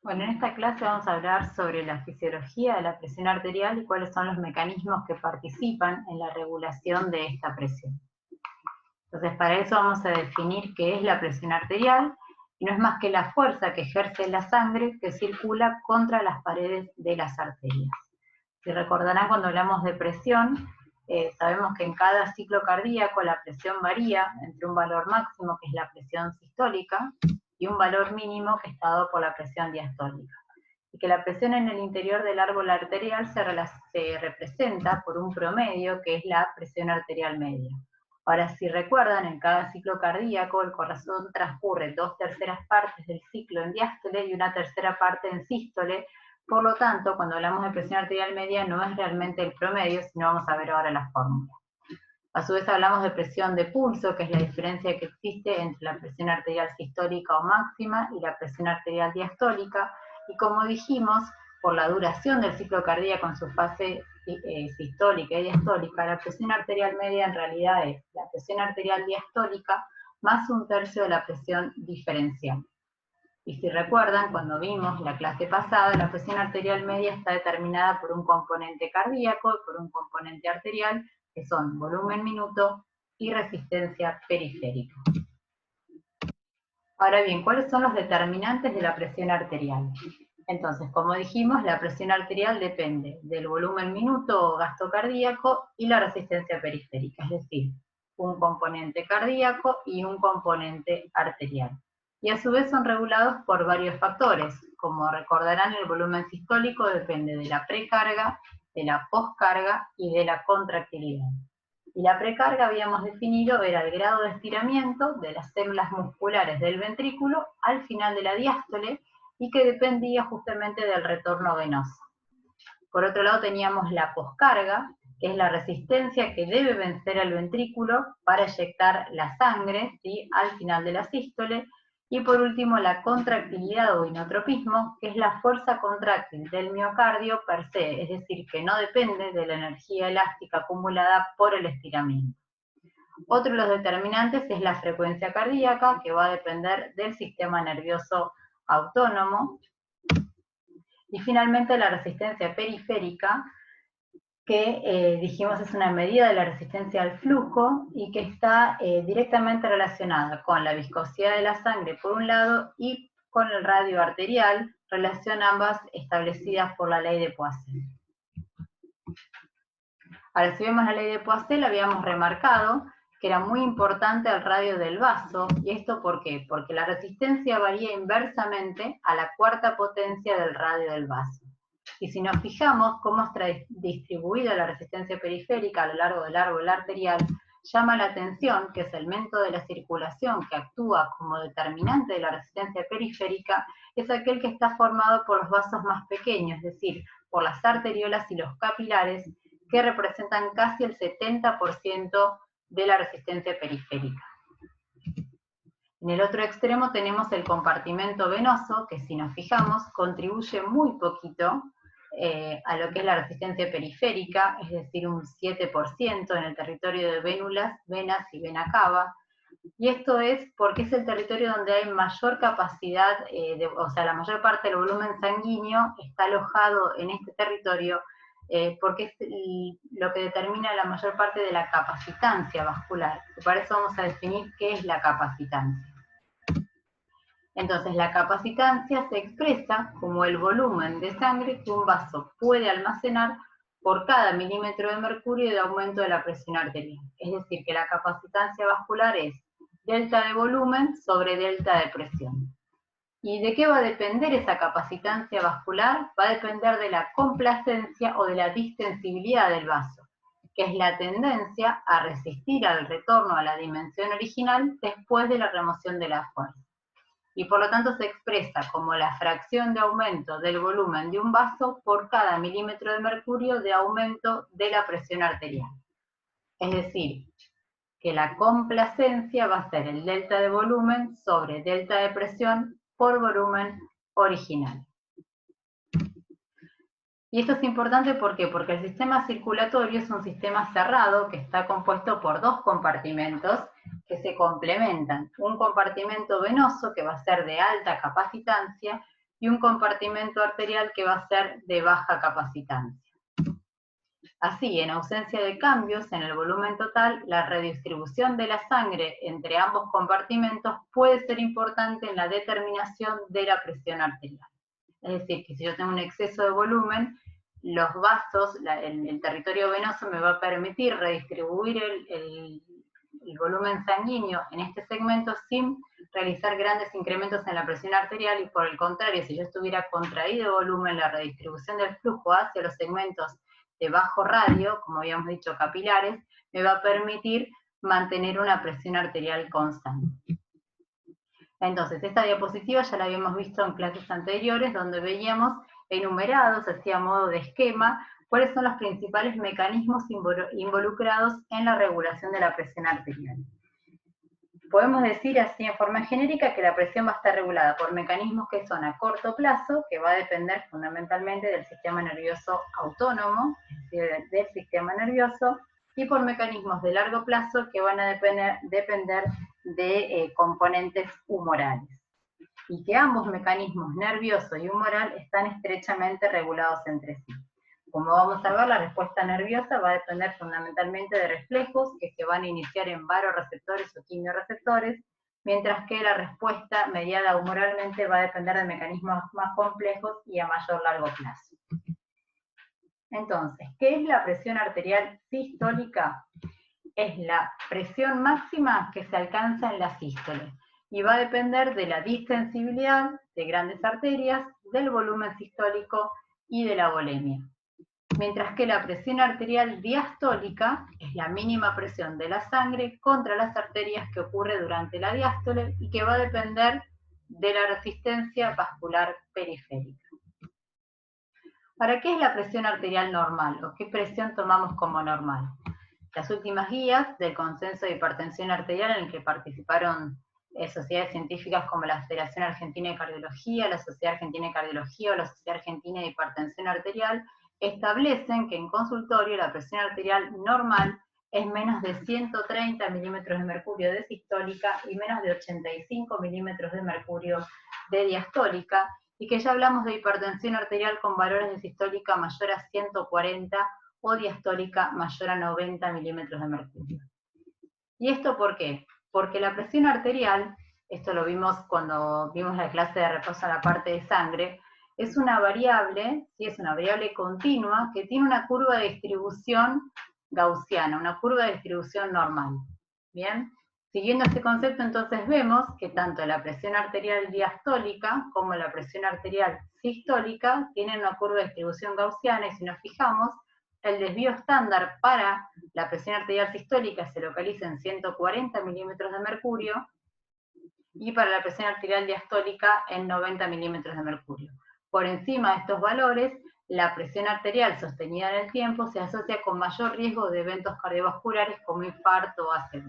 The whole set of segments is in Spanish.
Bueno, en esta clase vamos a hablar sobre la fisiología de la presión arterial y cuáles son los mecanismos que participan en la regulación de esta presión. Entonces, para eso vamos a definir qué es la presión arterial, y no es más que la fuerza que ejerce la sangre que circula contra las paredes de las arterias. Si recordarán, cuando hablamos de presión, sabemos que en cada ciclo cardíaco la presión varía entre un valor máximo, que es la presión sistólica, y un valor mínimo, que está dado por la presión diastólica. Y que la presión en el interior del árbol arterial se representa por un promedio, que es la presión arterial media. Ahora, si recuerdan, en cada ciclo cardíaco el corazón transcurre 2/3 partes del ciclo en diástole y 1/3 parte en sístole. Por lo tanto, cuando hablamos de presión arterial media no es realmente el promedio, sino vamos a ver ahora la fórmula. A su vez hablamos de presión de pulso, que es la diferencia que existe entre la presión arterial sistólica o máxima y la presión arterial diastólica, y como dijimos, por la duración del ciclo cardíaco en su fase sistólica y diastólica, la presión arterial media en realidad es la presión arterial diastólica más 1/3 de la presión diferencial. Y si recuerdan, cuando vimos la clase pasada, la presión arterial media está determinada por un componente cardíaco y por un componente arterial, que son volumen minuto y resistencia periférica. Ahora bien, ¿cuáles son los determinantes de la presión arterial? Entonces, como dijimos, la presión arterial depende del volumen minuto o gasto cardíaco y la resistencia periférica, es decir, un componente cardíaco y un componente arterial. Y a su vez son regulados por varios factores. Como recordarán, el volumen sistólico depende de la precarga, de la poscarga y de la contractilidad. Y la precarga, habíamos definido, era el grado de estiramiento de las células musculares del ventrículo al final de la diástole, y que dependía justamente del retorno venoso. Por otro lado teníamos la poscarga, que es la resistencia que debe vencer el ventrículo para eyectar la sangre, ¿sí?, al final de la sístole. Y por último, la contractilidad o inotropismo, que es la fuerza contráctil del miocardio per se, es decir, que no depende de la energía elástica acumulada por el estiramiento. Otro de los determinantes es la frecuencia cardíaca, que va a depender del sistema nervioso autónomo. Y finalmente la resistencia periférica, que dijimos es una medida de la resistencia al flujo y que está directamente relacionada con la viscosidad de la sangre por un lado y con el radio arterial, relación ambas establecidas por la ley de Poiseuille. Ahora, si vemos la ley de Poiseuille, habíamos remarcado que era muy importante el radio del vaso. ¿Y esto por qué? Porque la resistencia varía inversamente a la cuarta potencia del radio del vaso. Y si nos fijamos cómo está distribuida la resistencia periférica a lo largo del árbol arterial, llama la atención que el segmento de la circulación que actúa como determinante de la resistencia periférica es aquel que está formado por los vasos más pequeños, es decir, por las arteriolas y los capilares, que representan casi el 70% de la resistencia periférica. En el otro extremo tenemos el compartimento venoso, que si nos fijamos contribuye muy poquito a lo que es la resistencia periférica, es decir, un 7% en el territorio de vénulas, venas y vena cava. Y esto es porque es el territorio donde hay mayor capacidad, o sea, la mayor parte del volumen sanguíneo está alojado en este territorio, porque es lo que determina la mayor parte de la capacitancia vascular. Para eso vamos a definir qué es la capacitancia. Entonces, la capacitancia se expresa como el volumen de sangre que un vaso puede almacenar por cada milímetro de mercurio de aumento de la presión arterial. Es decir, que la capacitancia vascular es delta de volumen sobre delta de presión. ¿Y de qué va a depender esa capacitancia vascular? Va a depender de la complacencia o de la distensibilidad del vaso, que es la tendencia a resistir al retorno a la dimensión original después de la remoción de la fuerza. Y por lo tanto se expresa como la fracción de aumento del volumen de un vaso por cada milímetro de mercurio de aumento de la presión arterial. Es decir, que la complacencia va a ser el delta de volumen sobre delta de presión por volumen original. Y esto es importante, ¿por qué? Porque el sistema circulatorio es un sistema cerrado que está compuesto por dos compartimentos que se complementan. Un compartimento venoso que va a ser de alta capacitancia y un compartimento arterial que va a ser de baja capacitancia. Así, en ausencia de cambios en el volumen total, la redistribución de la sangre entre ambos compartimentos puede ser importante en la determinación de la presión arterial. Es decir, que si yo tengo un exceso de volumen, los vasos, el territorio venoso me va a permitir redistribuir el volumen sanguíneo en este segmento sin realizar grandes incrementos en la presión arterial, y por el contrario, si yo estuviera contraído volumen, la redistribución del flujo hacia los segmentos de bajo radio, como habíamos dicho, capilares, me va a permitir mantener una presión arterial constante. Entonces, esta diapositiva ya la habíamos visto en clases anteriores, donde veíamos enumerados, así a modo de esquema, cuáles son los principales mecanismos involucrados en la regulación de la presión arterial. Podemos decir así en forma genérica que la presión va a estar regulada por mecanismos que son a corto plazo, que va a depender fundamentalmente del sistema nervioso autónomo, es decir, del sistema nervioso, y por mecanismos de largo plazo que van a depender de componentes humorales. Y que ambos mecanismos, nervioso y humoral, están estrechamente regulados entre sí. Como vamos a ver, la respuesta nerviosa va a depender fundamentalmente de reflejos que se van a iniciar en varoreceptores o quimioreceptores, mientras que la respuesta mediada humoralmente va a depender de mecanismos más complejos y a mayor largo plazo. Entonces, ¿qué es la presión arterial sistólica? Es la presión máxima que se alcanza en la sístole y va a depender de la distensibilidad de grandes arterias, del volumen sistólico y de la volemia. Mientras que la presión arterial diastólica es la mínima presión de la sangre contra las arterias que ocurre durante la diástole y que va a depender de la resistencia vascular periférica. ¿Para qué es la presión arterial normal o qué presión tomamos como normal? Las últimas guías del consenso de hipertensión arterial, en el que participaron sociedades científicas como la Federación Argentina de Cardiología, la Sociedad Argentina de Cardiología o la Sociedad Argentina de Hipertensión Arterial, establecen que en consultorio la presión arterial normal es menos de 130 milímetros de mercurio de sistólica y menos de 85 milímetros de mercurio de diastólica, y que ya hablamos de hipertensión arterial con valores de sistólica mayor a 140 o diastólica mayor a 90 milímetros de mercurio. ¿Y esto por qué? Porque la presión arterial, esto lo vimos cuando vimos la clase de repaso a la parte de sangre, es una variable, ¿sí? Es una variable continua que tiene una curva de distribución gaussiana, una curva de distribución normal. ¿Bien? Siguiendo este concepto, entonces vemos que tanto la presión arterial diastólica como la presión arterial sistólica tienen una curva de distribución gaussiana, y si nos fijamos, el desvío estándar para la presión arterial sistólica se localiza en 140 milímetros de mercurio, y para la presión arterial diastólica en 90 milímetros de mercurio. Por encima de estos valores, la presión arterial sostenida en el tiempo se asocia con mayor riesgo de eventos cardiovasculares como infarto o ACV.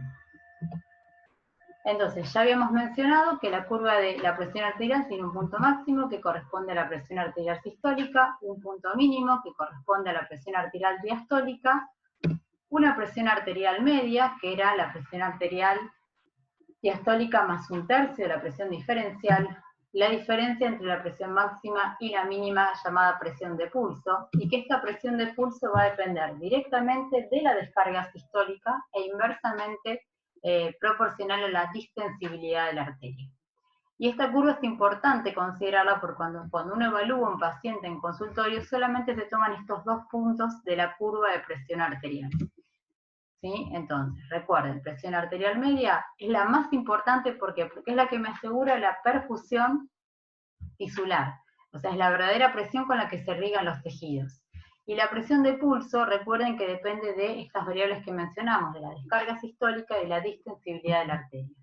Entonces, ya habíamos mencionado que la curva de la presión arterial tiene un punto máximo que corresponde a la presión arterial sistólica, un punto mínimo que corresponde a la presión arterial diastólica, una presión arterial media, que era la presión arterial diastólica más un tercio de la presión diferencial, la diferencia entre la presión máxima y la mínima llamada presión de pulso, y que esta presión de pulso va a depender directamente de la descarga sistólica e inversamente proporcional a la distensibilidad de la arteria. Y esta curva es importante considerarla porque cuando uno evalúa a un paciente en consultorio solamente se toman estos dos puntos de la curva de presión arterial. ¿Sí? Entonces, recuerden, presión arterial media es la más importante porque es la que me asegura la perfusión tisular, o sea, es la verdadera presión con la que se irrigan los tejidos. Y la presión de pulso, recuerden que depende de estas variables que mencionamos, de la descarga sistólica y la distensibilidad de la arteria.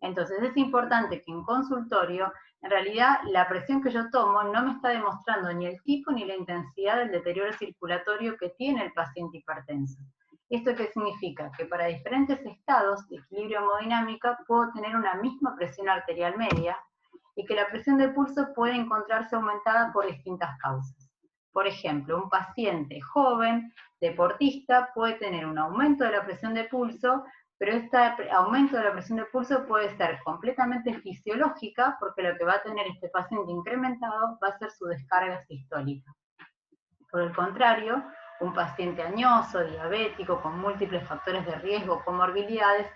Entonces es importante que en consultorio, en realidad la presión que yo tomo no me está demostrando ni el tipo ni la intensidad del deterioro circulatorio que tiene el paciente hipertenso. ¿Esto qué significa? Que para diferentes estados de equilibrio hemodinámica puedo tener una misma presión arterial media y que la presión de pulso puede encontrarse aumentada por distintas causas. Por ejemplo, un paciente joven, deportista, puede tener un aumento de la presión de pulso, pero este aumento de la presión de pulso puede ser completamente fisiológica, porque lo que va a tener este paciente incrementado va a ser su descarga sistólica. Por el contrario, un paciente añoso, diabético, con múltiples factores de riesgo o comorbilidades,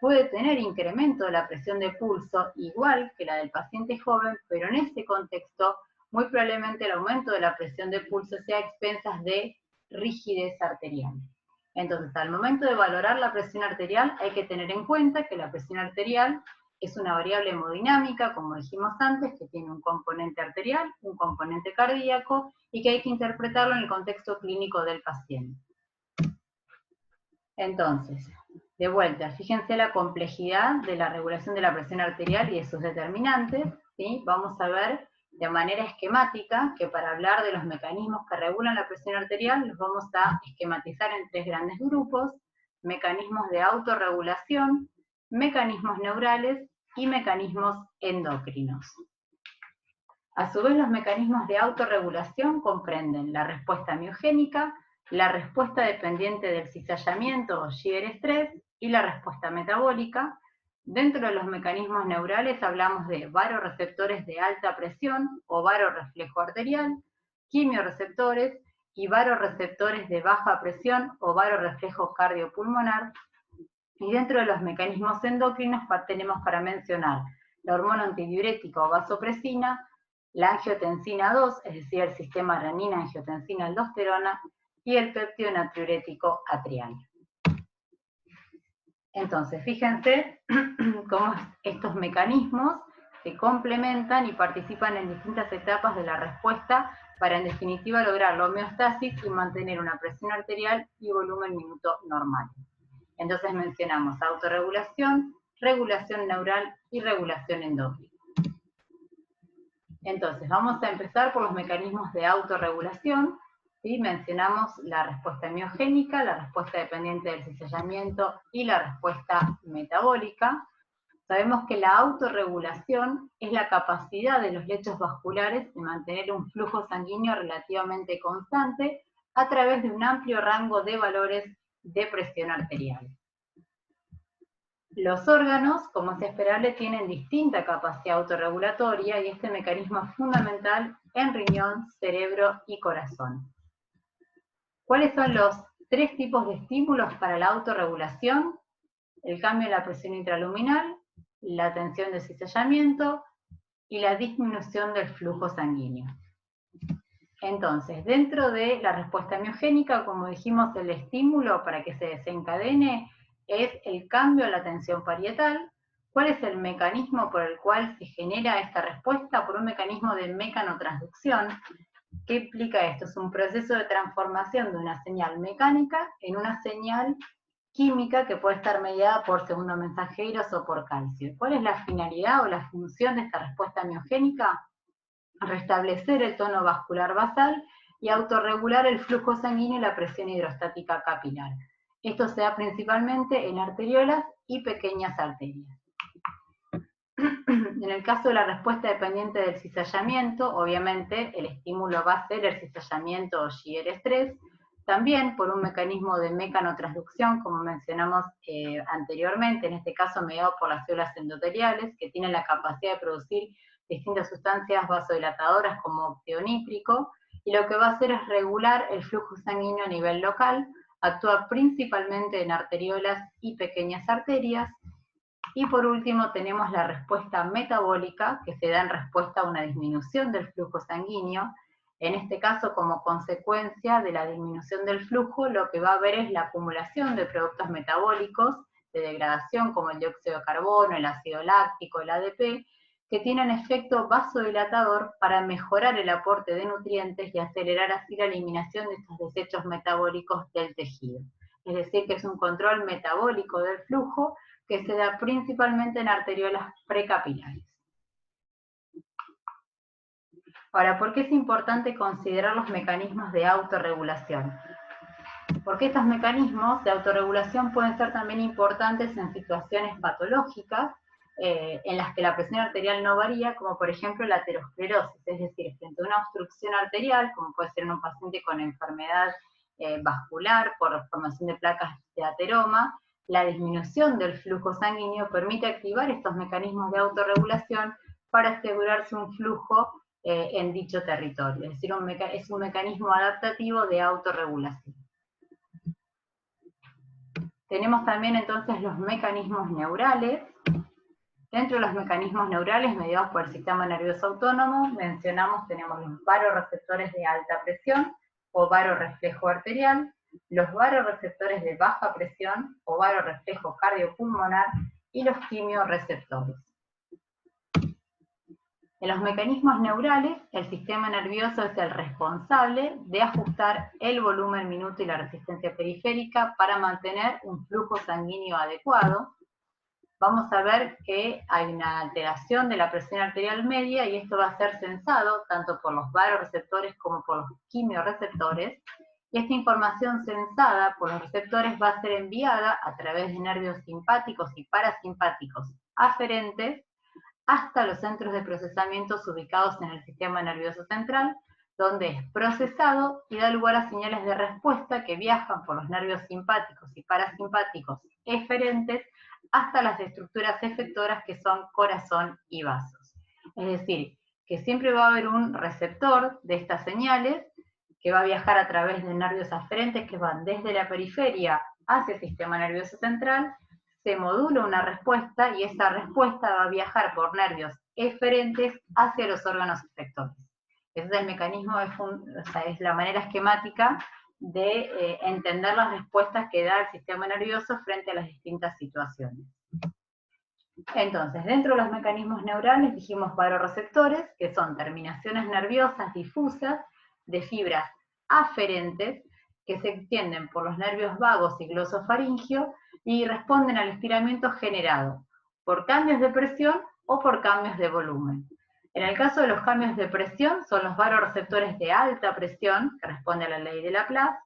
puede tener incremento de la presión de pulso igual que la del paciente joven, pero en este contexto muy probablemente el aumento de la presión de pulso sea a expensas de rigidez arterial. Entonces, al momento de valorar la presión arterial hay que tener en cuenta que la presión arterial es una variable hemodinámica, como dijimos antes, que tiene un componente arterial, un componente cardíaco, y que hay que interpretarlo en el contexto clínico del paciente. Entonces, de vuelta, fíjense la complejidad de la regulación de la presión arterial y de sus determinantes, ¿sí? Vamos a ver de manera esquemática que para hablar de los mecanismos que regulan la presión arterial los vamos a esquematizar en tres grandes grupos: mecanismos de autorregulación, mecanismos neurales y mecanismos endocrinos. A su vez, los mecanismos de autorregulación comprenden la respuesta miogénica, la respuesta dependiente del cizallamiento o shear estrés y la respuesta metabólica. Dentro de los mecanismos neurales hablamos de varoreceptores de alta presión o varoreflejo arterial, quimioreceptores y varoreceptores de baja presión o varoreflejo cardiopulmonar. Y dentro de los mecanismos endocrinos tenemos para mencionar la hormona antidiurética o vasopresina, la angiotensina 2, es decir, el sistema renina-angiotensina-aldosterona, y el péptido natriurético atrial. Entonces, fíjense cómo estos mecanismos se complementan y participan en distintas etapas de la respuesta para, en definitiva, lograr la homeostasis y mantener una presión arterial y volumen minuto normal. Entonces mencionamos autorregulación, regulación neural y regulación endócrina. Entonces, vamos a empezar por los mecanismos de autorregulación. ¿Sí? Mencionamos la respuesta miogénica, la respuesta dependiente del cizallamiento y la respuesta metabólica. Sabemos que la autorregulación es la capacidad de los lechos vasculares de mantener un flujo sanguíneo relativamente constante a través de un amplio rango de valores de presión arterial. Los órganos, como es esperable, tienen distinta capacidad autorregulatoria y este mecanismo es fundamental en riñón, cerebro y corazón. ¿Cuáles son los tres tipos de estímulos para la autorregulación? El cambio en la presión intraluminal, la tensión de cizallamiento y la disminución del flujo sanguíneo. Entonces, dentro de la respuesta miogénica, como dijimos, el estímulo para que se desencadene es el cambio en la tensión parietal. ¿Cuál es el mecanismo por el cual se genera esta respuesta? Por un mecanismo de mecanotransducción. ¿Qué implica esto? Es un proceso de transformación de una señal mecánica en una señal química que puede estar mediada por segundo mensajeros o por calcio. ¿Cuál es la finalidad o la función de esta respuesta miogénica? Restablecer el tono vascular basal y autorregular el flujo sanguíneo y la presión hidrostática capilar. Esto se da principalmente en arteriolas y pequeñas arterias. En el caso de la respuesta dependiente del cizallamiento, obviamente el estímulo va a ser el cizallamiento o shear estrés, también por un mecanismo de mecanotransducción, como mencionamos anteriormente, en este caso mediado por las células endoteliales, que tienen la capacidad de producir distintas sustancias vasodilatadoras como óxido nítrico, y lo que va a hacer es regular el flujo sanguíneo a nivel local, actúa principalmente en arteriolas y pequeñas arterias. Y por último tenemos la respuesta metabólica, que se da en respuesta a una disminución del flujo sanguíneo. En este caso, como consecuencia de la disminución del flujo, lo que va a haber es la acumulación de productos metabólicos de degradación, como el dióxido de carbono, el ácido láctico, el ADP, que tienen efecto vasodilatador para mejorar el aporte de nutrientes y acelerar así la eliminación de estos desechos metabólicos del tejido. Es decir, que es un control metabólico del flujo que se da principalmente en arteriolas precapilares. Ahora, ¿por qué es importante considerar los mecanismos de autorregulación? Porque estos mecanismos de autorregulación pueden ser también importantes en situaciones patológicas, en las que la presión arterial no varía, como por ejemplo la aterosclerosis, es decir, frente a una obstrucción arterial, como puede ser en un paciente con enfermedad vascular por formación de placas de ateroma, La disminución del flujo sanguíneo permite activar estos mecanismos de autorregulación para asegurarse un flujo en dicho territorio. Es decir, es un mecanismo adaptativo de autorregulación. Tenemos también entonces los mecanismos neurales. Dentro de los mecanismos neurales mediados por el sistema nervioso autónomo, tenemos los varoreceptores de alta presión o varoreflejo arterial, los varoreceptores de baja presión o varoreflejo cardiopulmonar y los quimiorreceptores. En los mecanismos neurales, el sistema nervioso es el responsable de ajustar el volumen minuto y la resistencia periférica para mantener un flujo sanguíneo adecuado. Vamos a ver que hay una alteración de la presión arterial media y esto va a ser sensado tanto por los varoreceptores como por los quimiorreceptores. Y esta información sensada por los receptores va a ser enviada a través de nervios simpáticos y parasimpáticos aferentes hasta los centros de procesamiento ubicados en el sistema nervioso central, donde es procesado y da lugar a señales de respuesta que viajan por los nervios simpáticos y parasimpáticos eferentes hasta las estructuras efectoras que son corazón y vasos. Es decir, que siempre va a haber un receptor de estas señales que va a viajar a través de nervios aferentes que van desde la periferia hacia el sistema nervioso central, se modula una respuesta y esa respuesta va a viajar por nervios eferentes hacia los órganos efectores. Ese es el mecanismo, es la manera esquemática de entender las respuestas que da el sistema nervioso frente a las distintas situaciones. Entonces, dentro de los mecanismos neurales dijimos varoreceptores, que son terminaciones nerviosas difusas de fibras aferentes que se extienden por los nervios vagos y glosofaringio y responden al estiramiento generado por cambios de presión o por cambios de volumen. En el caso de los cambios de presión, son los varoreceptores de alta presión, que responde a la ley de Laplace,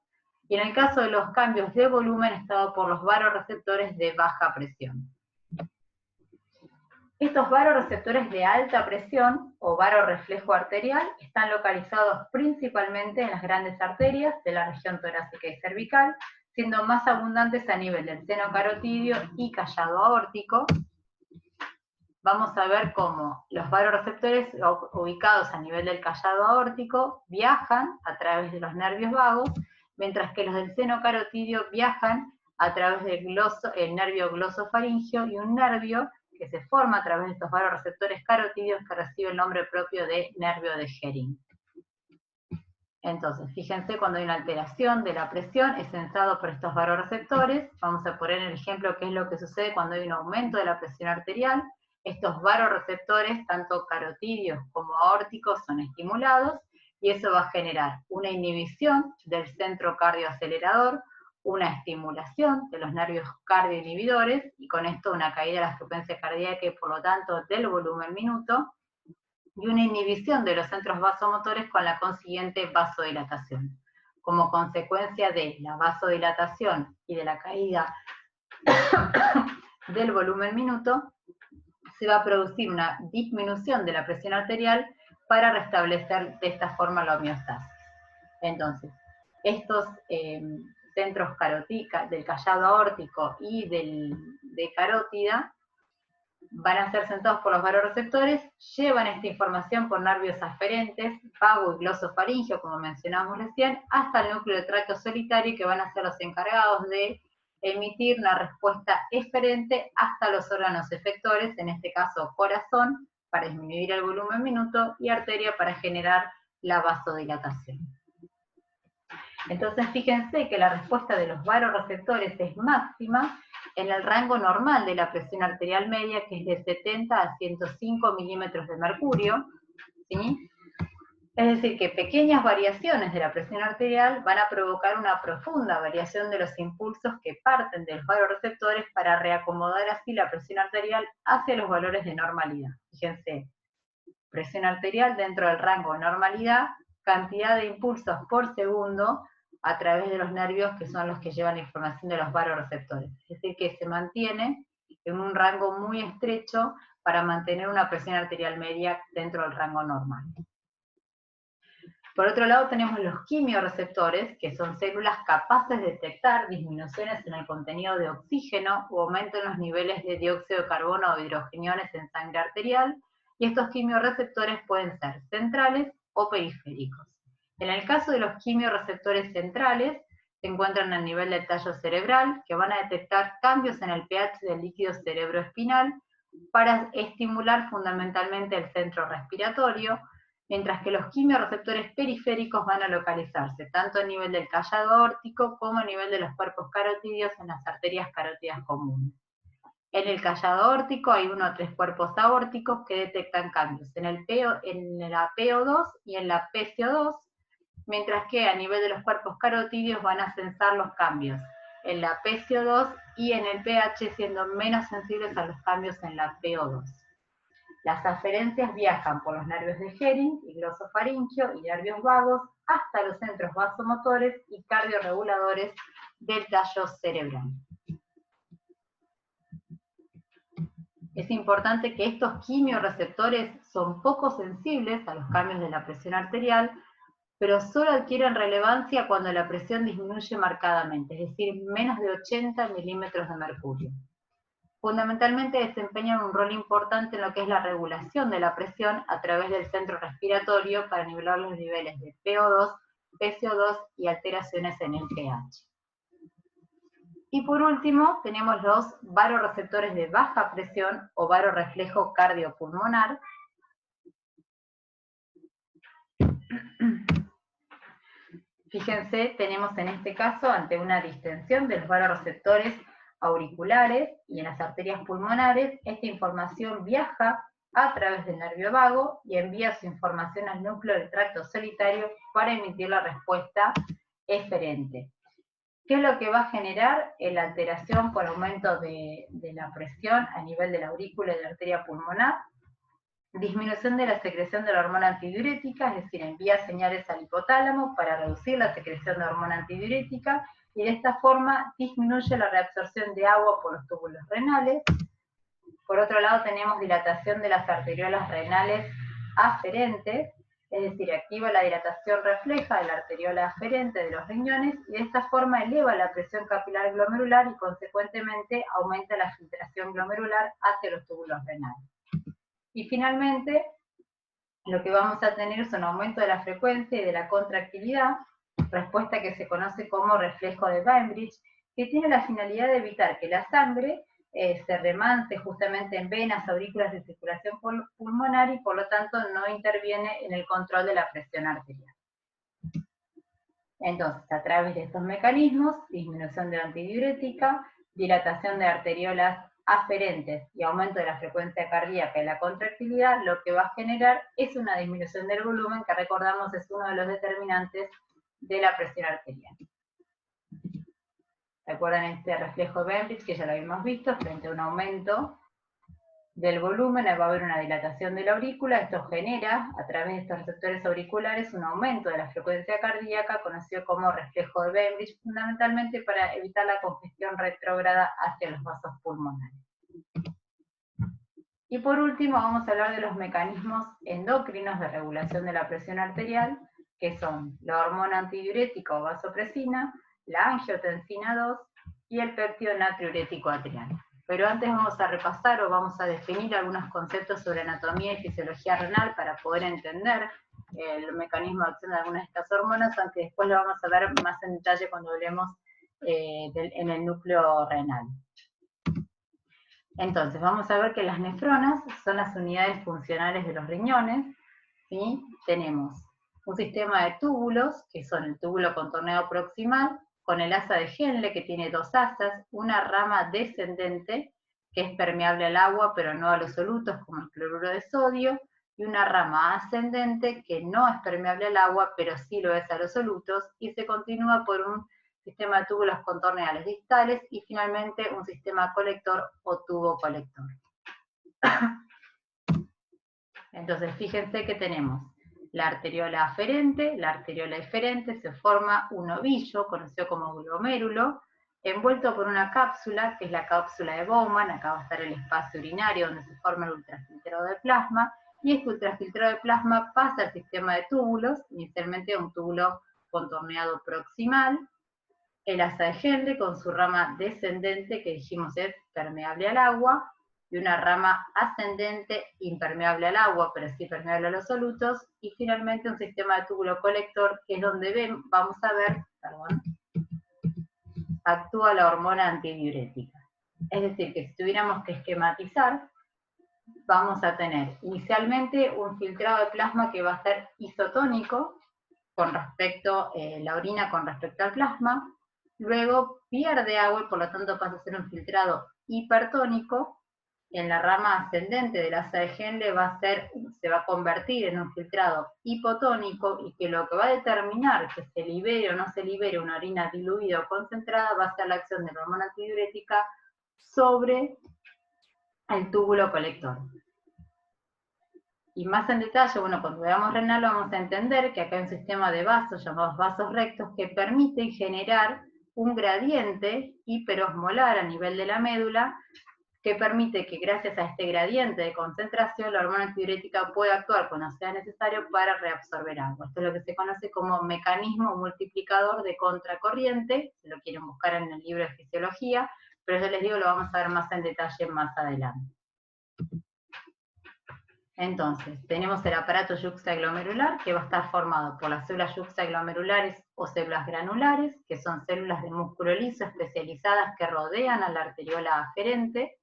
y en el caso de los cambios de volumen, es dado por los varoreceptores de baja presión. Estos varoreceptores de alta presión, o varoreflejo arterial, están localizados principalmente en las grandes arterias de la región torácica y cervical, siendo más abundantes a nivel del seno carotidio y callado aórtico. Vamos a ver cómo los varoreceptores ubicados a nivel del callado aórtico viajan a través de los nervios vagos, mientras que los del seno carotidio viajan a través del nervio glosofaringio y un nervio que se forma a través de estos varoreceptores carotidios que recibe el nombre propio de nervio de Hering. Entonces, fíjense, cuando hay una alteración de la presión, es sensado por estos varoreceptores. Vamos a poner el ejemplo qué es lo que sucede cuando hay un aumento de la presión arterial. Estos varoreceptores, tanto carotidios como aórticos, son estimulados, y eso va a generar una inhibición del centro cardioacelerador, una estimulación de los nervios cardioinhibidores, y con esto una caída de la frecuencia cardíaca y por lo tanto del volumen minuto, y una inhibición de los centros vasomotores con la consiguiente vasodilatación. Como consecuencia de la vasodilatación y de la caída del volumen minuto, se va a producir una disminución de la presión arterial para restablecer de esta forma la homeostasis. Entonces, estos centros del callado aórtico y de carótida van a ser sentados por los varoreceptores, llevan esta información por nervios aferentes, vago y glosofaringio, como mencionamos recién, hasta el núcleo de tráqueo solitario, que van a ser los encargados de emitir una respuesta eferente hasta los órganos efectores, en este caso corazón, para disminuir el volumen minuto, y arteria para generar la vasodilatación. Entonces fíjense que la respuesta de los varoreceptores es máxima en el rango normal de la presión arterial media, que es de 70 a 105 milímetros de mercurio, ¿sí? Es decir, que pequeñas variaciones de la presión arterial van a provocar una profunda variación de los impulsos que parten de los varoreceptores para reacomodar así la presión arterial hacia los valores de normalidad. Fíjense, presión arterial dentro del rango de normalidad, cantidad de impulsos por segundo a través de los nervios que son los que llevan la información de los varoreceptores. Es decir, que se mantiene en un rango muy estrecho para mantener una presión arterial media dentro del rango normal. Por otro lado tenemos los quimiorreceptores, que son células capaces de detectar disminuciones en el contenido de oxígeno o aumento en los niveles de dióxido de carbono o hidrogeniones en sangre arterial, y estos quimiorreceptores pueden ser centrales o periféricos. En el caso de los quimiorreceptores centrales, se encuentran a nivel del tallo cerebral, que van a detectar cambios en el pH del líquido cerebroespinal para estimular fundamentalmente el centro respiratorio, mientras que los quimiorreceptores periféricos van a localizarse tanto a nivel del callado aórtico como a nivel de los cuerpos carotídeos en las arterias carótidas comunes. En el callado aórtico hay 1 o 3 cuerpos aórticos que detectan cambios en la PO2 y en la PCO2, mientras que a nivel de los cuerpos carotídeos van a censar los cambios en la PCO2 y en el pH, siendo menos sensibles a los cambios en la PO2. Las aferencias viajan por los nervios de Hering y glosofaringio y nervios vagos hasta los centros vasomotores y cardiorreguladores del tallo cerebral. Es importante que estos quimiorreceptores son poco sensibles a los cambios de la presión arterial, pero solo adquieren relevancia cuando la presión disminuye marcadamente, es decir, menos de 80 milímetros de mercurio. Fundamentalmente desempeñan un rol importante en lo que es la regulación de la presión a través del centro respiratorio para nivelar los niveles de PO2, PCO2 y alteraciones en el pH. Y por último, tenemos los varoreceptores de baja presión o varoreflejo cardiopulmonar. Fíjense, tenemos en este caso ante una distensión de los varoreceptores auriculares y en las arterias pulmonares, esta información viaja a través del nervio vago y envía su información al núcleo del tracto solitario para emitir la respuesta eferente. ¿Qué es lo que va a generar? La alteración por aumento de la presión a nivel de la aurícula y de la arteria pulmonar, disminución de la secreción de la hormona antidiurética, es decir, envía señales al hipotálamo para reducir la secreción de hormona antidiurética, y de esta forma disminuye la reabsorción de agua por los túbulos renales. Por otro lado tenemos dilatación de las arteriolas renales aferentes, es decir, activa la dilatación refleja de la arteriola aferente de los riñones y de esta forma eleva la presión capilar glomerular y consecuentemente aumenta la filtración glomerular hacia los túbulos renales. Y finalmente, lo que vamos a tener es un aumento de la frecuencia y de la contractilidad, respuesta que se conoce como reflejo de Bainbridge, que tiene la finalidad de evitar que la sangre se remanse justamente en venas, aurículas de circulación pulmonar y por lo tanto no interviene en el control de la presión arterial. Entonces, a través de estos mecanismos, disminución de la antidiurética, dilatación de arteriolas aferentes y aumento de la frecuencia cardíaca y la contractilidad, lo que va a generar es una disminución del volumen, que recordamos es uno de los determinantes de la presión arterial. ¿Recuerdan este reflejo de Bainbridge que ya lo habíamos visto? Frente a un aumento del volumen va a haber una dilatación de la aurícula, esto genera a través de estos receptores auriculares un aumento de la frecuencia cardíaca conocido como reflejo de Bainbridge, fundamentalmente para evitar la congestión retrógrada hacia los vasos pulmonares. Y por último vamos a hablar de los mecanismos endocrinos de regulación de la presión arterial, que son la hormona antidiurética o vasopresina, la angiotensina 2 y el péptido natriurético atrial. Pero antes vamos a repasar o vamos a definir algunos conceptos sobre anatomía y fisiología renal para poder entender el mecanismo de acción de algunas de estas hormonas, aunque después lo vamos a ver más en detalle cuando hablemos en el núcleo renal. Entonces, vamos a ver que las nefronas son las unidades funcionales de los riñones, ¿sí? Tenemos un sistema de túbulos, que son el túbulo contorneado proximal, con el asa de Henle, que tiene 2 asas, una rama descendente, que es permeable al agua, pero no a los solutos, como el cloruro de sodio, y una rama ascendente, que no es permeable al agua, pero sí lo es a los solutos, y se continúa por un sistema de túbulos contorneales distales, y finalmente un sistema colector o tubo colector. Entonces, fíjense que tenemos la arteriola aferente, la arteriola eferente, se forma un ovillo, conocido como glomérulo, envuelto por una cápsula, que es la cápsula de Bowman, acá va a estar el espacio urinario donde se forma el ultrafiltrado de plasma, y este ultrafiltrado de plasma pasa al sistema de túbulos, inicialmente un túbulo contorneado proximal, el asa de Henle con su rama descendente, que dijimos es permeable al agua, y una rama ascendente impermeable al agua, pero sí permeable a los solutos, y finalmente un sistema de túbulo colector, que es donde vamos a ver, actúa la hormona antidiurética. Es decir, que si tuviéramos que esquematizar, vamos a tener inicialmente un filtrado de plasma que va a ser isotónico con respecto, la orina con respecto al plasma, luego pierde agua y por lo tanto pasa a ser un filtrado hipertónico. En la rama ascendente del asa de Henle se va a convertir en un filtrado hipotónico, y que lo que va a determinar que se libere o no se libere una orina diluida o concentrada va a ser la acción de la hormona antidiurética sobre el túbulo colector. Y más en detalle, bueno, cuando veamos renal vamos a entender que acá hay un sistema de vasos llamados vasos rectos que permiten generar un gradiente hiperosmolar a nivel de la médula, que permite que gracias a este gradiente de concentración la hormona antidiurética pueda actuar cuando sea necesario para reabsorber agua. Esto es lo que se conoce como mecanismo multiplicador de contracorriente, si lo quieren buscar en el libro de fisiología, pero yo les digo, lo vamos a ver más en detalle más adelante. Entonces, tenemos el aparato yuxtaglomerular, que va a estar formado por las células yuxtaglomerulares o células granulares, que son células de músculo liso especializadas que rodean a la arteriola aferente,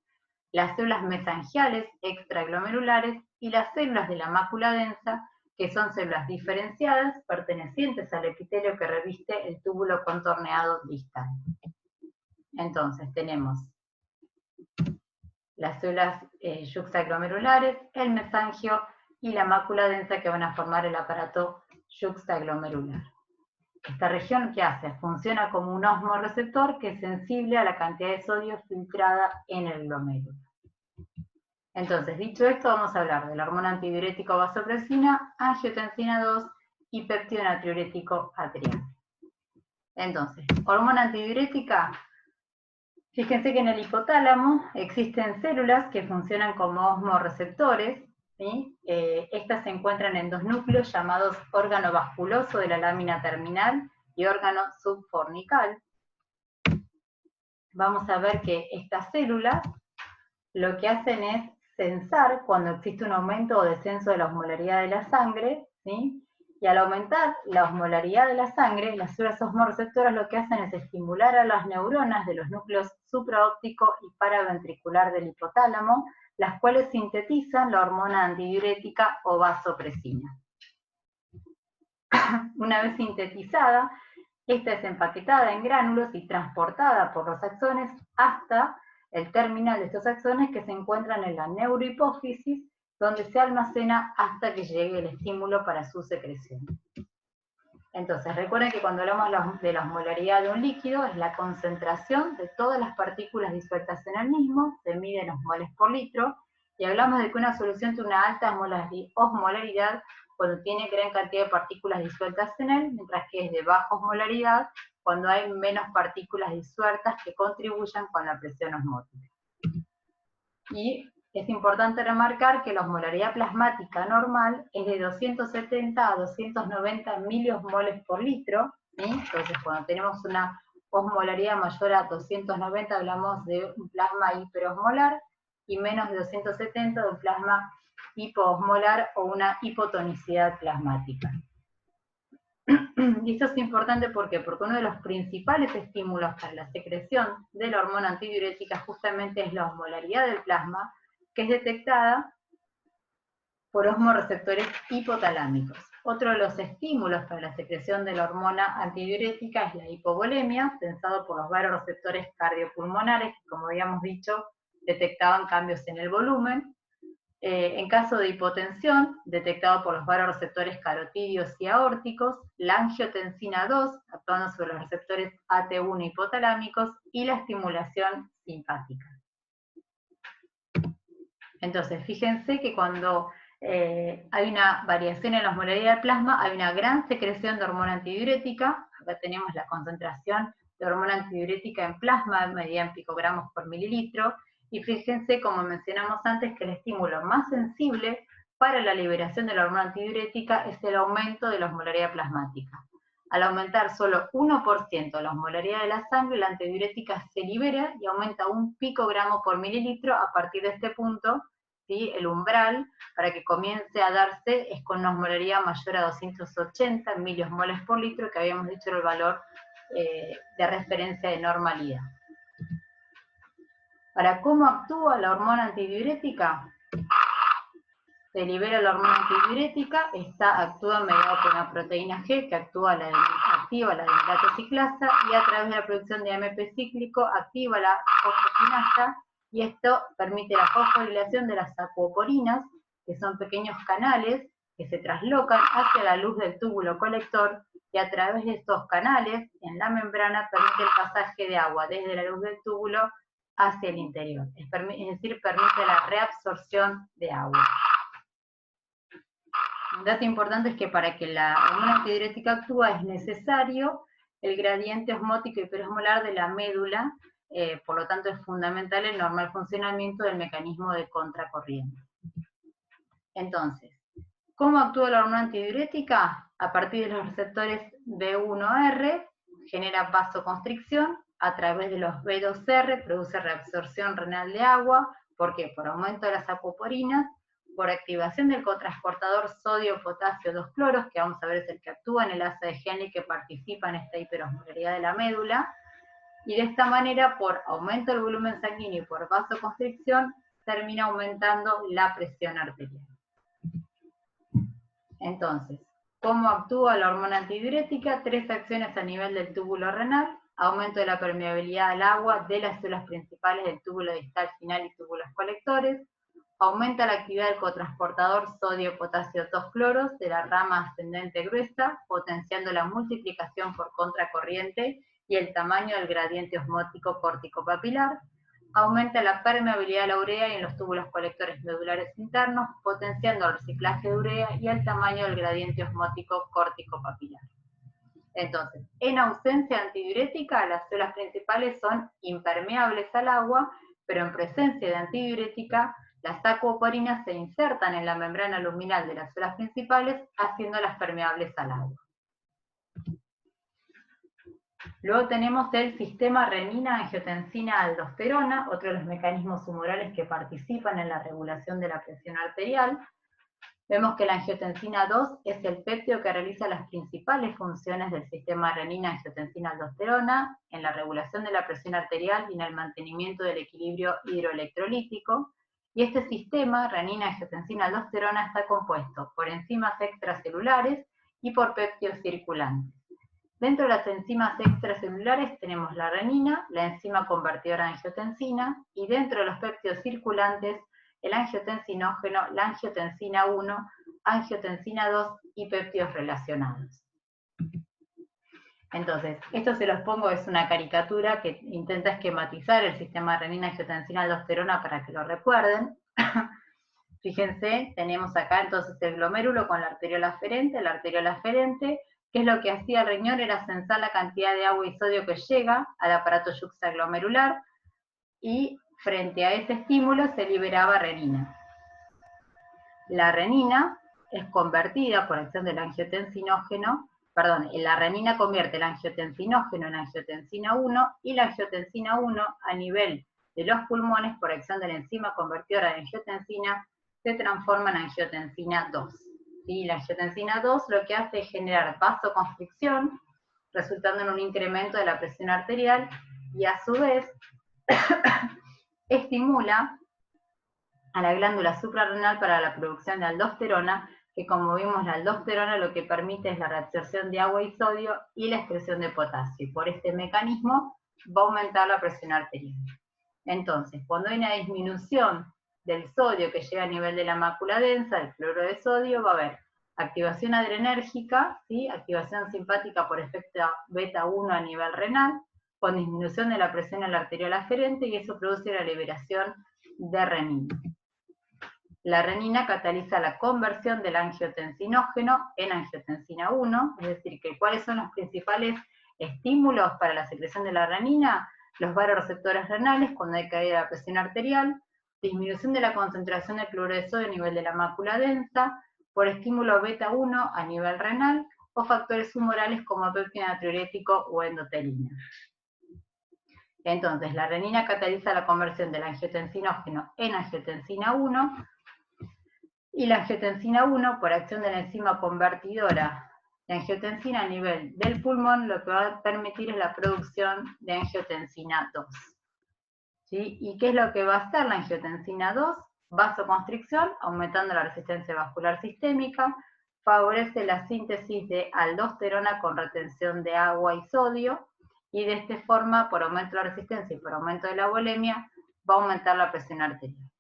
las células mesangiales extraglomerulares y las células de la mácula densa, que son células diferenciadas pertenecientes al epitelio que reviste el túbulo contorneado distal. Entonces, tenemos las células yuxtaglomerulares, el mesangio y la mácula densa, que van a formar el aparato yuxtaglomerular. Esta región, ¿qué hace? Funciona como un osmoreceptor que es sensible a la cantidad de sodio filtrada en el glomérulo. Entonces, dicho esto, vamos a hablar de la hormona antidiurética o vasopresina, angiotensina 2 y péptido natriurético atrial. Entonces, hormona antidiurética. Fíjense que en el hipotálamo existen células que funcionan como osmoreceptores, ¿sí? Estas se encuentran en dos núcleos llamados órgano vasculoso de la lámina terminal y órgano subfornical. Vamos a ver que estas células lo que hacen es sensar cuando existe un aumento o descenso de la osmolaridad de la sangre, ¿sí? Y al aumentar la osmolaridad de la sangre, las células osmoreceptoras lo que hacen es estimular a las neuronas de los núcleos supraóptico y paraventricular del hipotálamo, las cuales sintetizan la hormona antidiurética o vasopresina. Una vez sintetizada, esta es empaquetada en gránulos y transportada por los axones hasta el terminal de estos axones, que se encuentran en la neurohipófisis, donde se almacena hasta que llegue el estímulo para su secreción. Entonces, recuerden que cuando hablamos de la osmolaridad de un líquido, es la concentración de todas las partículas disueltas en el mismo, se mide en osmoles por litro, y hablamos de que una solución tiene una alta osmolaridad cuando tiene gran cantidad de partículas disueltas en él, mientras que es de baja osmolaridad cuando hay menos partículas disueltas que contribuyan con la presión osmótica. Y es importante remarcar que la osmolaridad plasmática normal es de 270 a 290 miliosmoles por litro, ¿sí? Entonces, cuando tenemos una osmolaridad mayor a 290 hablamos de un plasma hiperosmolar, y menos de 270 de un plasma hipoosmolar o una hipotonicidad plasmática. Y esto es importante, ¿por qué? Porque uno de los principales estímulos para la secreción de la hormona antidiurética justamente es la osmolaridad del plasma, que es detectada por osmoreceptores hipotalámicos. Otro de los estímulos para la secreción de la hormona antidiurética es la hipovolemia, pensado por los varoreceptores cardiopulmonares, que, como habíamos dicho, detectaban cambios en el volumen. En caso de hipotensión, detectado por los varoreceptores carotídeos y aórticos, la angiotensina 2, actuando sobre los receptores AT1 hipotalámicos, y la estimulación simpática. Entonces, fíjense que cuando hay una variación en la osmolaridad del plasma, hay una gran secreción de hormona antidiurética. Acá tenemos la concentración de hormona antidiurética en plasma, medida en picogramos por mililitro, y fíjense, como mencionamos antes, que el estímulo más sensible para la liberación de la hormona antidiurética es el aumento de la osmolaridad plasmática. Al aumentar solo 1% la osmolaridad de la sangre, la antidiurética se libera y aumenta 1 picogramo por mililitro. A partir de este punto, ¿sí?, el umbral para que comience a darse es con una osmolaridad mayor a 280 miliosmoles por litro, que habíamos dicho era el valor de referencia de normalidad. Para cómo actúa la hormona antidiurética, se libera la hormona antidiurética, actúa mediado por una proteína G que activa la adenilato ciclasa y a través de la producción de AMP cíclico activa la fosfokinasa, y esto permite la fosforilación de las acuoporinas, que son pequeños canales que se traslocan hacia la luz del túbulo colector, y a través de estos canales en la membrana permite el pasaje de agua desde la luz del túbulo hacia el interior, es decir, permite la reabsorción de agua. Un dato importante es que para que la hormona antidiurética actúe es necesario el gradiente osmótico hiperosmolar de la médula, por lo tanto es fundamental el normal funcionamiento del mecanismo de contracorriente. Entonces, ¿cómo actúa la hormona antidiurética? A partir de los receptores B1R, genera vasoconstricción, a través de los B2R produce reabsorción renal de agua. ¿Por qué? Por aumento de las acuoporinas, por activación del cotransportador sodio-potasio 2-cloros, que vamos a ver es el que actúa en el asa de Henle que participa en esta hiperosmolaridad de la médula, y de esta manera, por aumento del volumen sanguíneo y por vasoconstricción, termina aumentando la presión arterial. Entonces, ¿cómo actúa la hormona antidiurética? 3 acciones a nivel del túbulo renal: aumento de la permeabilidad al agua de las células principales del túbulo distal final y túbulos colectores, aumenta la actividad del cotransportador sodio-potasio 2-cloros de la rama ascendente gruesa, potenciando la multiplicación por contracorriente y el tamaño del gradiente osmótico córtico-papilar, aumenta la permeabilidad de la urea en los túbulos colectores medulares internos, potenciando el reciclaje de urea y el tamaño del gradiente osmótico córtico-papilar. Entonces, en ausencia antidiurética, las células principales son impermeables al agua, pero en presencia de antidiurética, las acuoporinas se insertan en la membrana luminal de las células principales, haciéndolas permeables al agua. Luego tenemos el sistema renina-angiotensina-aldosterona, otro de los mecanismos humorales que participan en la regulación de la presión arterial. Vemos que la angiotensina 2 es el péptido que realiza las principales funciones del sistema renina-angiotensina-aldosterona en la regulación de la presión arterial y en el mantenimiento del equilibrio hidroelectrolítico. Y este sistema renina-angiotensina-aldosterona está compuesto por enzimas extracelulares y por péptidos circulantes. Dentro de las enzimas extracelulares tenemos la renina, la enzima convertidora de angiotensina, y dentro de los péptidos circulantes, el angiotensinógeno, la angiotensina 1, angiotensina 2 y péptidos relacionados. Entonces, esto se los pongo, es una caricatura que intenta esquematizar el sistema renina-angiotensina-aldosterona para que lo recuerden. Fíjense, tenemos acá entonces el glomérulo con la arteriola aferente. La arteriola aferente, ¿qué es lo que hacía el riñón? Era censar la cantidad de agua y sodio que llega al aparato yuxtaglomerular, y frente a ese estímulo se liberaba renina. La renina es convertida por acción del angiotensinógeno, la renina convierte el angiotensinógeno en angiotensina 1, y la angiotensina 1 a nivel de los pulmones por acción de la enzima convertidora de angiotensina se transforma en angiotensina 2. ¿Sí? La angiotensina 2 lo que hace es generar vasoconstricción, resultando en un incremento de la presión arterial, y a su vez estimula a la glándula suprarrenal para la producción de aldosterona, que como vimos la aldosterona lo que permite es la reabsorción de agua y sodio y la excreción de potasio, y por este mecanismo va a aumentar la presión arterial. Entonces, cuando hay una disminución del sodio que llega a nivel de la mácula densa, del cloruro de sodio, va a haber activación adrenérgica, ¿sí? Activación simpática por efecto beta 1 a nivel renal, con disminución de la presión en la arteriola aferente, y eso produce la liberación de renina. La renina cataliza la conversión del angiotensinógeno en angiotensina 1, es decir, que ¿cuáles son los principales estímulos para la secreción de la renina? Los vasoreceptores renales, cuando hay caída de la presión arterial, disminución de la concentración de cloruro de sodio a nivel de la mácula densa, por estímulo beta 1 a nivel renal, o factores humorales como péptido natriurético o endotelina. Entonces, la renina cataliza la conversión del angiotensinógeno en angiotensina 1, y la angiotensina 1, por acción de la enzima convertidora de angiotensina a nivel del pulmón, lo que va a permitir es la producción de angiotensina 2. ¿Sí? ¿Y qué es lo que va a hacer la angiotensina 2? Vasoconstricción, aumentando la resistencia vascular sistémica, favorece la síntesis de aldosterona con retención de agua y sodio, y de esta forma, por aumento de la resistencia y por aumento de la volemia, va a aumentar la presión arterial.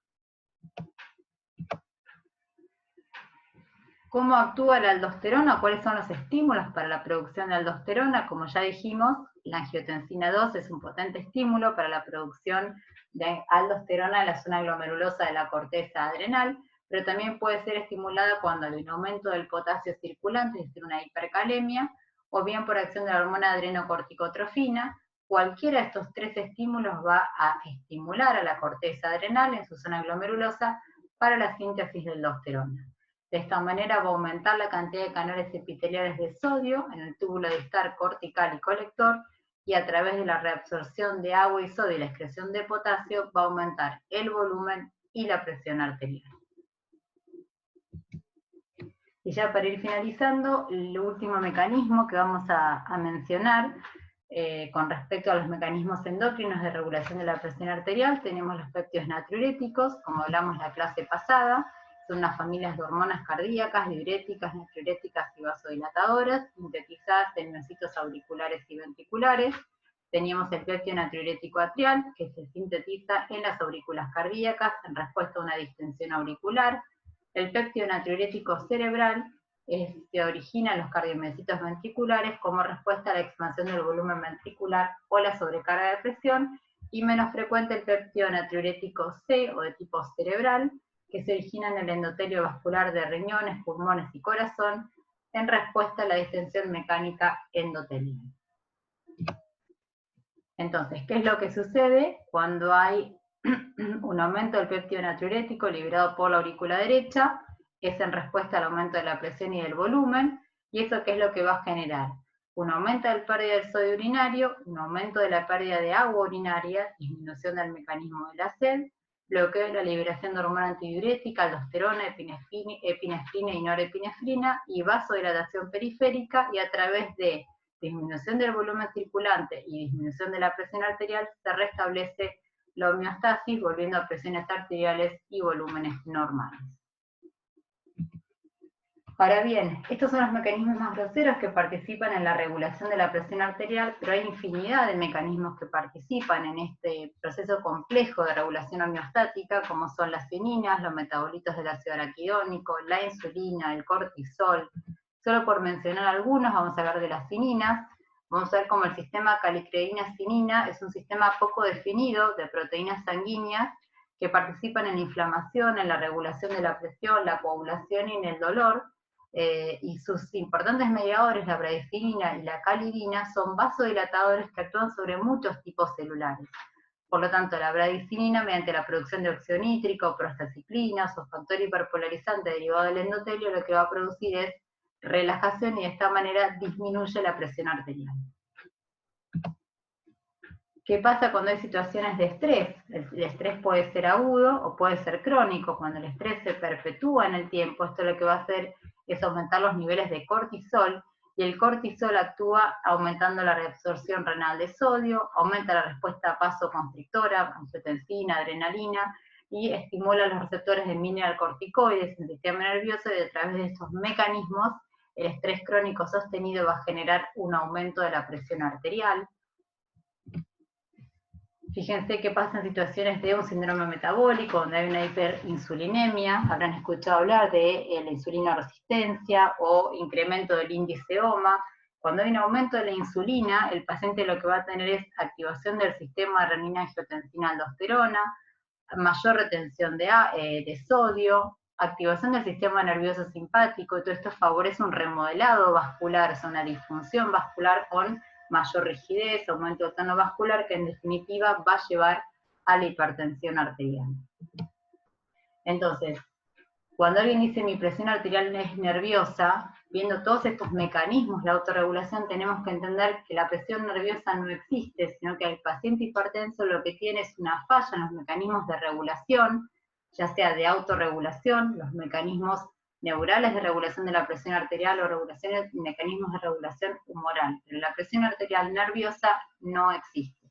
¿Cómo actúa la aldosterona? ¿Cuáles son los estímulos para la producción de aldosterona? Como ya dijimos, la angiotensina 2 es un potente estímulo para la producción de aldosterona en la zona glomerulosa de la corteza adrenal, pero también puede ser estimulada cuando hay un aumento del potasio circulante, es decir, una hipercalemia, o bien por acción de la hormona adrenocorticotrofina. Cualquiera de estos tres estímulos va a estimular a la corteza adrenal en su zona glomerulosa para la síntesis de aldosterona. De esta manera va a aumentar la cantidad de canales epiteliales de sodio en el túbulo distal cortical y colector, y a través de la reabsorción de agua y sodio y la excreción de potasio va a aumentar el volumen y la presión arterial. Y ya para ir finalizando, el último mecanismo que vamos a mencionar con respecto a los mecanismos endocrinos de regulación de la presión arterial, tenemos los péptidos natriuréticos, como hablamos la clase pasada. Son unas familias de hormonas cardíacas, diuréticas, natriuréticas y vasodilatadoras, sintetizadas en miocitos auriculares y ventriculares. Teníamos el péptido natriurético atrial, que se sintetiza en las aurículas cardíacas en respuesta a una distensión auricular. El péptido natriurético cerebral se origina en los cardiomiocitos ventriculares como respuesta a la expansión del volumen ventricular o la sobrecarga de presión, y menos frecuente el péptido natriurético C o de tipo cerebral, que se origina en el endotelio vascular de riñones, pulmones y corazón, en respuesta a la distensión mecánica endotelial. Entonces, ¿qué es lo que sucede cuando hay un aumento del péptido natriurético liberado por la aurícula derecha? Es en respuesta al aumento de la presión y del volumen, y eso ¿qué es lo que va a generar? Un aumento de la pérdida del sodio urinario, un aumento de la pérdida de agua urinaria, disminución del mecanismo de la sed, bloqueo de la liberación de hormona antidiurética, aldosterona, epinefrina y norepinefrina, y vasodilatación periférica, y a través de disminución del volumen circulante y disminución de la presión arterial se restablece la homeostasis, volviendo a presiones arteriales y volúmenes normales. Ahora bien, estos son los mecanismos más groseros que participan en la regulación de la presión arterial, pero hay infinidad de mecanismos que participan en este proceso complejo de regulación homeostática, como son las cininas, los metabolitos del ácido araquidónico, la insulina, el cortisol. Solo por mencionar algunos, vamos a hablar de las cininas. Vamos a ver cómo el sistema calicreína-cinina es un sistema poco definido de proteínas sanguíneas que participan en la inflamación, en la regulación de la presión, la coagulación y en el dolor. Y sus importantes mediadores, la bradicilina y la calidina, son vasodilatadores que actúan sobre muchos tipos celulares. Por lo tanto, la bradicilina, mediante la producción de óxido nítrico, prostaciclinas o factor hiperpolarizante derivado del endotelio, lo que va a producir es relajación y de esta manera disminuye la presión arterial. ¿Qué pasa cuando hay situaciones de estrés? El estrés puede ser agudo o puede ser crónico. Cuando el estrés se perpetúa en el tiempo, esto lo que va a hacer es aumentar los niveles de cortisol, y el cortisol actúa aumentando la reabsorción renal de sodio, aumenta la respuesta vasoconstrictora, angiotensina, adrenalina, y estimula los receptores de mineralocorticoides en el sistema nervioso, y a través de estos mecanismos el estrés crónico sostenido va a generar un aumento de la presión arterial. Fíjense qué pasa en situaciones de un síndrome metabólico, donde hay una hiperinsulinemia. Habrán escuchado hablar de la insulinoresistencia o incremento del índice OMA. Cuando hay un aumento de la insulina, el paciente lo que va a tener es activación del sistema de renina-angiotensina-aldosterona, mayor retención de sodio, activación del sistema nervioso simpático, y todo esto favorece un remodelado vascular, es una disfunción vascular con mayor rigidez, aumento del tono vascular, que en definitiva va a llevar a la hipertensión arterial. Entonces, cuando alguien dice mi presión arterial es nerviosa, viendo todos estos mecanismos de autorregulación, tenemos que entender que la presión nerviosa no existe, sino que el paciente hipertenso lo que tiene es una falla en los mecanismos de regulación, ya sea de autorregulación, los mecanismos neurales de regulación de la presión arterial o mecanismos de regulación humoral. Pero la presión arterial nerviosa no existe,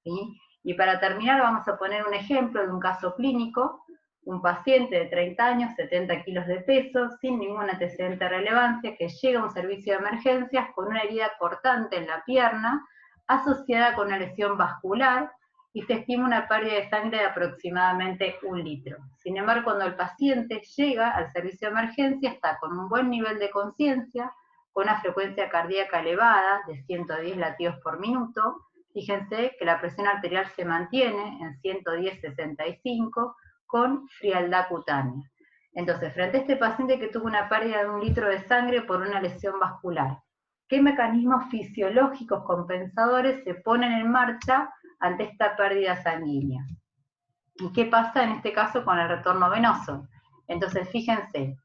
¿sí? Y para terminar vamos a poner un ejemplo de un caso clínico. Un paciente de 30 años, 70 kilos de peso, sin ningún antecedente de relevancia, que llega a un servicio de emergencias con una herida cortante en la pierna, asociada con una lesión vascular, y se estima una pérdida de sangre de aproximadamente 1 litro. Sin embargo, cuando el paciente llega al servicio de emergencia, está con un buen nivel de conciencia, con una frecuencia cardíaca elevada, de 110 latidos por minuto. Fíjense que la presión arterial se mantiene en 110/65, con frialdad cutánea. Entonces, frente a este paciente que tuvo una pérdida de 1 litro de sangre por una lesión vascular, ¿qué mecanismos fisiológicos compensadores se ponen en marcha ante esta pérdida sanguínea? ¿Y qué pasa en este caso con el retorno venoso? Entonces, fíjense,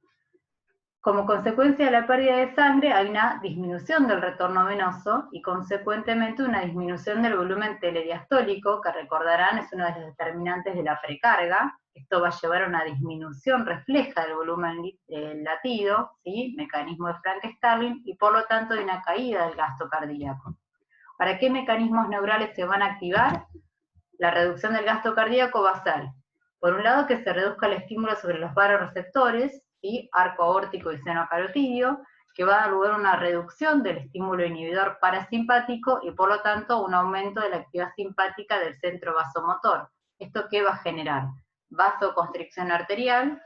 como consecuencia de la pérdida de sangre hay una disminución del retorno venoso y consecuentemente una disminución del volumen telediastólico, que recordarán es uno de los determinantes de la precarga. Esto va a llevar a una disminución refleja del volumen latido, ¿sí? Mecanismo de Frank-Starling, y por lo tanto de una caída del gasto cardíaco. ¿Para qué mecanismos neurales se van a activar? La reducción del gasto cardíaco va a ser, por un lado, que se reduzca el estímulo sobre los varoreceptores, ¿sí? Arco aórtico y seno carotidio, que va a dar lugar a una reducción del estímulo inhibidor parasimpático y por lo tanto un aumento de la actividad simpática del centro vasomotor. ¿Esto qué va a generar? Vasoconstricción arterial,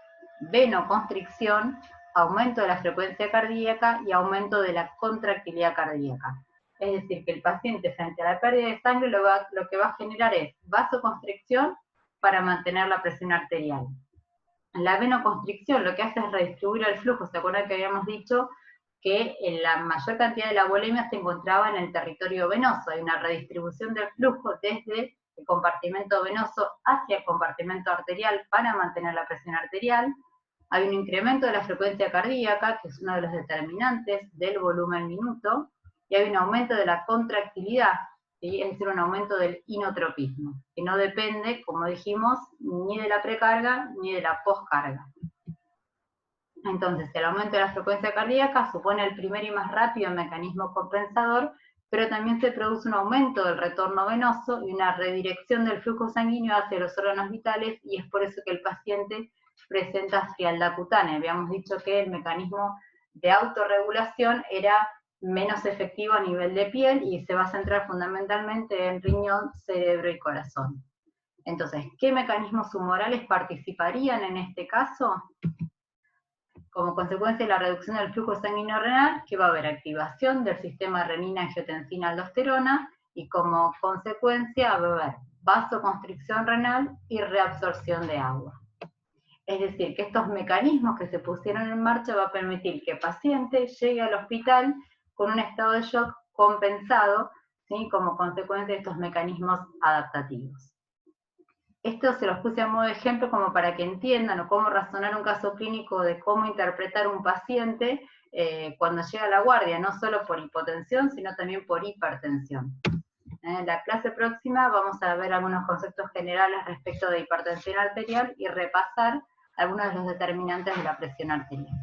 venoconstricción, aumento de la frecuencia cardíaca y aumento de la contractilidad cardíaca. Es decir, que el paciente frente a la pérdida de sangre lo que va a generar es vasoconstricción para mantener la presión arterial. La venoconstricción lo que hace es redistribuir el flujo. ¿Se acuerdan que habíamos dicho que la mayor cantidad de la volemia se encontraba en el territorio venoso? Hay una redistribución del flujo desde el compartimento venoso hacia el compartimento arterial para mantener la presión arterial. Hay un incremento de la frecuencia cardíaca, que es uno de los determinantes del volumen minuto, y hay un aumento de la contractilidad, ¿sí? Es decir, un aumento del inotropismo, que no depende, como dijimos, ni de la precarga ni de la poscarga. Entonces, el aumento de la frecuencia cardíaca supone el primer y más rápido mecanismo compensador, pero también se produce un aumento del retorno venoso y una redirección del flujo sanguíneo hacia los órganos vitales, y es por eso que el paciente presenta frialdad cutánea. Habíamos dicho que el mecanismo de autorregulación era menos efectivo a nivel de piel y se va a centrar fundamentalmente en riñón, cerebro y corazón. Entonces, ¿qué mecanismos humorales participarían en este caso? Como consecuencia de la reducción del flujo sanguíneo renal, que va a haber activación del sistema renina-angiotensina-aldosterona, y como consecuencia va a haber vasoconstricción renal y reabsorción de agua. Es decir, que estos mecanismos que se pusieron en marcha va a permitir que el paciente llegue al hospital con un estado de shock compensado, ¿sí? Como consecuencia de estos mecanismos adaptativos. Esto se los puse a modo de ejemplo como para que entiendan o cómo razonar un caso clínico de cómo interpretar un paciente cuando llega a la guardia, no solo por hipotensión, sino también por hipertensión. En la clase próxima vamos a ver algunos conceptos generales respecto de hipertensión arterial y repasar algunos de los determinantes de la presión arterial.